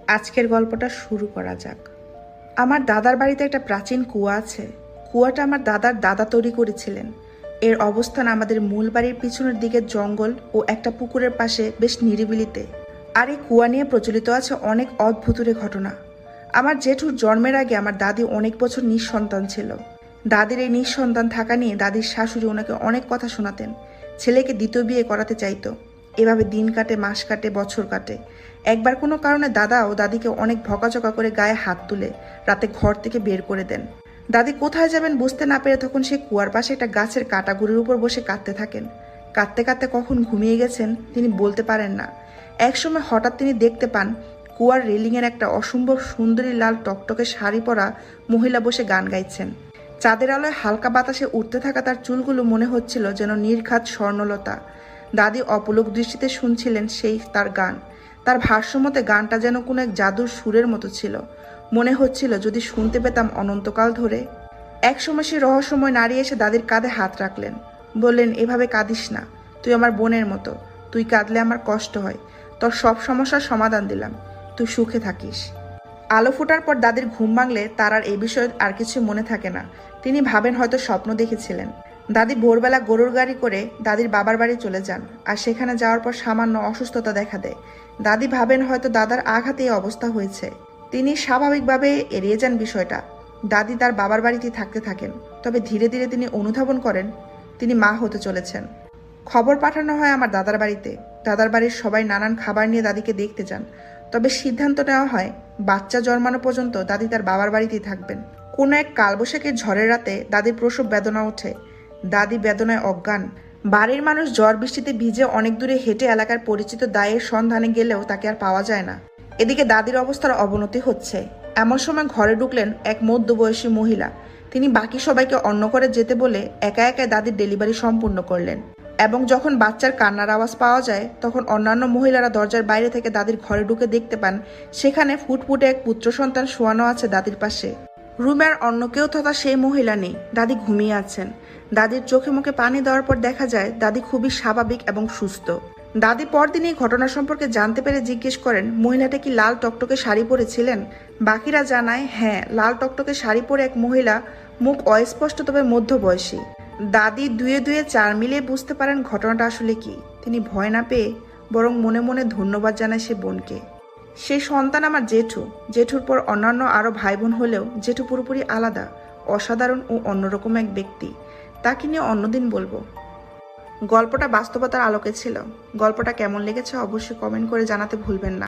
আজকের গল্পটা শুরু করা যাক। আমার দাদার বাড়িতে একটা প্রাচীন কুয়া আছে। কুয়াটা আমার দাদার দাদা তৈরি করেছিলেন। এর অবস্থান আমাদের মূল বাড়ির পিছনের দিকে জঙ্গল ও একটা পুকুরের পাশে বেশ নিরিবিলিতে। আর এই কুয়া নিয়ে প্রচলিত আছে অনেক অদ্ভুতুরে ঘটনা। আমার জেঠুর জন্মের আগে আমার দাদি অনেক বছর নিঃসন্তান ছিল। দাদির এই নিঃসন্তান থাকা নিয়ে দাদির শাশুড়ি ওনাকে অনেক কথা শোনাতেন। ছেলেকে দ্বিতীয় বিয়ে করাতে চাইতো। এভাবে দিন কাটে, মাস কাটে, বছর কাটে। একবার কোনো কারণে দাদা ও দাদিকে অনেক ভকাচকা করে গায়ে হাত তুলে রাতে ঘর থেকে বের করে দেন। দাদি কোথায় যাবেন বুঝতে না পেরে তখন সে কুয়ার পাশে একটা গাছের কাটাগুড়ির উপর বসে কাঁদতে থাকেন। কাঁদতে কাঁদতে কখন ঘুমিয়ে গেছেন তিনি বলতে পারেন না। একসময় হঠাৎ তিনি দেখতে পান কুয়ার রেলিংয়ের একটা অসম্ভব সুন্দরী লাল টকটকে শাড়ি পরা মহিলা বসে গান গাইছেন। চাঁদের আলোয় হালকা বাতাসে উঠতে থাকা তার চুলগুলো মনে হচ্ছিল যেন নির্ঘাত স্বর্ণলতা। দাদি অপলক দৃষ্টিতে শুনছিলেন সেই তার গান। তার ভাষ্যমতে গানটা যেন কোনো এক জাদুর সুরের মতো ছিল। মনে হচ্ছিল যদি শুনতে পেতাম অনন্তকাল ধরে। একসময় সে রহস্যময় নারী এসে দাদির কাঁধে হাত রাখলেন। বললেন, এভাবে কাঁদিস না, তুই আমার বোনের মতো। তুই কাঁদলে আমার কষ্ট হয়। তোর সব সমস্যার সমাধান দিলাম, তুই সুখে থাকিস। আলো ফোটার পর দাদির ঘুম ভাঙলে তার আর এই বিষয়ে আর কিছু মনে থাকে না। তিনি ভাবেন হয়তো স্বপ্ন দেখেছিলেন। দাদি ভোরবেলা গরুর গাড়ি করে দাদির বাবার বাড়ি চলে যান। আর সেখানে যাওয়ার পর সামান্য অসুস্থতা দেখা দেয়। দাদি ভাবেন হয়তো দাদার আঘাতে এই অবস্থা হয়েছে। তিনি স্বাভাবিকভাবে এড়িয়ে যান বিষয়টা। দাদি তার বাবার বাড়িতেই থাকতে থাকেন। তবে ধীরে ধীরে তিনি অনুধাবন করেন তিনি মা হতে চলেছেন। খবর পাঠানো হয় আমার দাদার বাড়িতে। দাদার বাড়ির সবাই নানান খাবার নিয়ে দাদিকে দেখতে যান। তবে সিদ্ধান্ত নেওয়া হয় বাচ্চা জন্মানো পর্যন্ত দাদি তার বাবার বাড়িতেই থাকবেন। কোনো এক কালবৈশাখীর ঝড়ের রাতে দাদির প্রসব বেদনা ওঠে। দাদি বেদনায় অজ্ঞান। বাড়ির মানুষ ঝড় বৃষ্টিতে ভিজে অনেক দূরে হেঁটে এলাকার পরিচিত দায়ের সন্ধানে গেলেও তাকে আর পাওয়া যায় না। এদিকে দাদির অবস্থার অবনতি হচ্ছে। এমন সময় ঘরে ঢুকলেন এক মধ্যবয়সী মহিলা। তিনি বাকি সবাইকে অন্য ঘরে যেতে বলে একা একা দাদির ডেলিভারি সম্পূর্ণ করলেন। এবং যখন বাচ্চার কান্নার আওয়াজ পাওয়া যায় তখন অন্যান্য মহিলারা দরজার বাইরে থেকে দাদির ঘরে ঢুকে দেখতে পান সেখানে ফুটফুটে এক পুত্র সন্তান শোয়ানো আছে দাদির পাশে। রুমে আর অন্য কেউ তথা সেই মহিলা নেই। দাদি ঘুমিয়ে আছেন। দাদির চোখে মুখে পানি দেওয়ার পর দেখা যায় দাদি খুবই স্বাভাবিক এবং সুস্থ। দাদি পরদিন এই ঘটনা সম্পর্কে জানতে পেরে জিজ্ঞেস করেন, মহিলাটা কি লাল টকটকে শাড়ি পরেছিলেন? বাকিরা জানায়, হ্যাঁ, লাল টকটকে শাড়ি পরে এক মহিলা, মুখ অস্পষ্ট তবে মধ্যবয়সী। দাদি দুয়ে দুয়ে চার মিলিয়ে বুঝতে পারেন ঘটনাটা আসলে কি। তিনি ভয় না পেয়ে বরং মনে মনে ধন্যবাদ জানায় সে বোনকে। সেই সন্তান আমার জেঠু। জেঠুর পর অন্যান্য আরও ভাই বোন হলেও জেঠু পুরোপুরি আলাদা, অসাধারণ ও অন্যরকম এক ব্যক্তি। তাকে নিয়ে অন্যদিন বলবো। গল্পটা বাস্তবতার আলোকে ছিল। গল্পটা কেমন লেগেছে অবশ্যই কমেন্ট করে জানাতে ভুলবেন না।